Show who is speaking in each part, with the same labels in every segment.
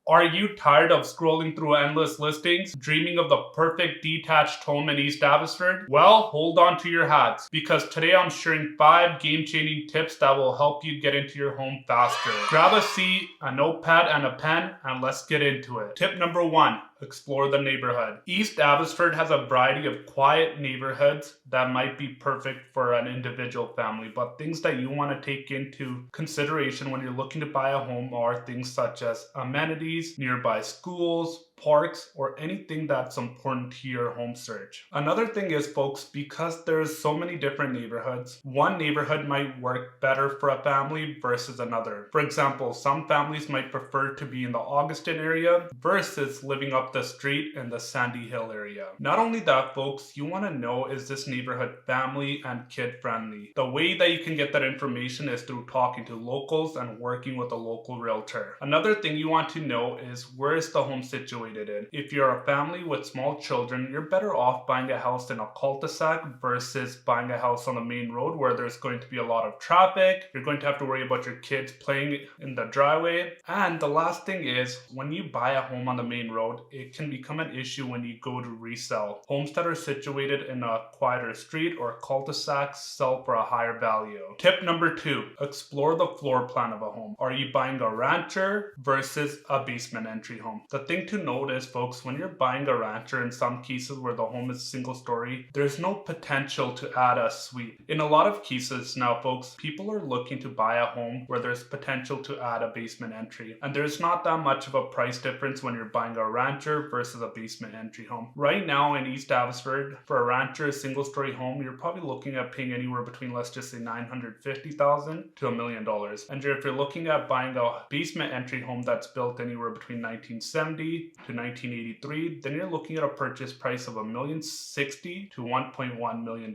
Speaker 1: Are you tired of scrolling through endless listings, dreaming of the perfect detached home in East Abbotsford? Well, hold on to your hats, because today I'm sharing 5 game-changing tips that will help you get into your home faster. Grab a seat, a notepad, and a pen, and let's get into it. Tip number 1. Explore the neighborhood. East Abbotsford has a variety of quiet neighborhoods that might be perfect for an individual family, but things that you want to take into consideration when you're looking to buy a home are things such as amenities, nearby schools, parks, or anything that's important to your home search. Another thing is, folks, because there's so many different neighborhoods, one neighborhood might work better for a family versus another. For example, some families might prefer to be in the Augustin area versus living up the street in the Sandy Hill area. Not only that, folks, you want to know, is this neighborhood family and kid friendly? The way that you can get that information is through talking to locals and working with a local realtor. Another thing you want to know is, where is the home situated in? If you're a family with small children, you're better off buying a house in a cul-de-sac versus buying a house on the main road where there's going to be a lot of traffic. You're going to have to worry about your kids playing in the driveway. And the last thing is, when you buy a home on the main road, it can become an issue when you go to resell. Homes that are situated in a quieter street or cul-de-sacs sell for a higher value. Tip number 2, explore the floor plan of a home. Are you buying a rancher versus a basement entry home? The thing to note is, folks, when you're buying a rancher, in some cases where the home is single story, there's no potential to add a suite. In a lot of cases now, folks, people are looking to buy a home where there's potential to add a basement entry. And there's not that much of a price difference when you're buying a rancher versus a basement entry home. Right now in East Abbotsford, for a rancher single story home, you're probably looking at paying anywhere between, let's just say, $950,000 to $1 million. And if you're looking at buying a basement entry home that's built anywhere between 1970 to 1983, then you're looking at a purchase price of $1,060,000 to $1.1 million.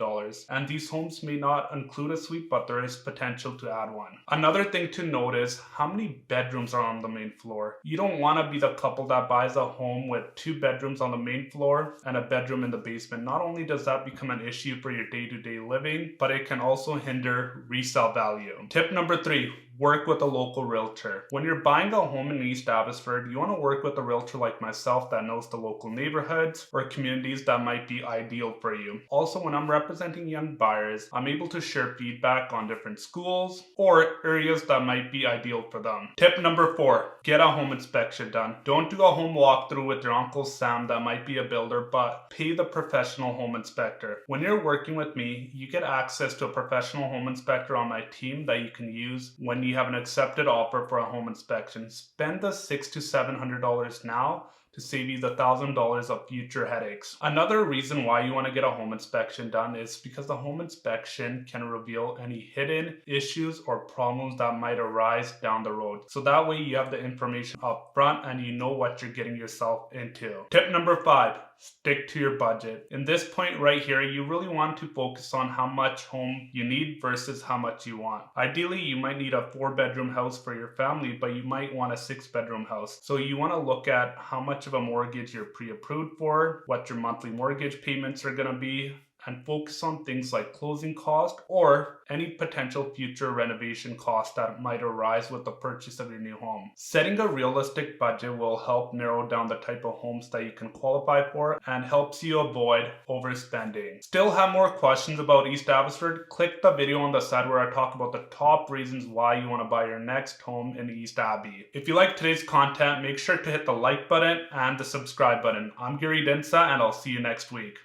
Speaker 1: And these homes may not include a suite, but there is potential to add one. Another thing to note is how many bedrooms are on the main floor. You don't want to be the couple that buys a home with 2 bedrooms on the main floor and a bedroom in the basement. Not only does that become an issue for your day-to-day living, but it can also hinder resale value. Tip number 3, work with a local realtor. When you're buying a home in East Abbotsford, you want to work with a realtor like myself that knows the local neighborhoods or communities that might be ideal for you. Also, when I'm representing young buyers, I'm able to share feedback on different schools or areas that might be ideal for them. Tip number 4, get a home inspection done. Don't do a home walkthrough with your Uncle Sam that might be a builder, but pay the professional home inspector. When you're working with me, you get access to a professional home inspector on my team that you can use when you have an accepted offer for a home inspection. Spend the $600 to $700 now to save you the $1,000 of future headaches. Another reason why you want to get a home inspection done is because the home inspection can reveal any hidden issues or problems that might arise down the road. So that way you have the information up front and you know what you're getting yourself into. Tip number 5, stick to your budget. In this point right here, you really want to focus on how much home you need versus how much you want. Ideally, you might need a 4-bedroom house for your family, but you might want a 6-bedroom house. So you want to look at how much of a mortgage you're pre-approved for, what your monthly mortgage payments are going to be, and focus on things like closing cost or any potential future renovation costs that might arise with the purchase of your new home. Setting a realistic budget will help narrow down the type of homes that you can qualify for and helps you avoid overspending. Still have more questions about East Abbotsford? Click the video on the side where I talk about the top reasons why you want to buy your next home in East Abbey. If you like today's content, make sure to hit the like button and the subscribe button. I'm Dhindsa, and I'll see you next week.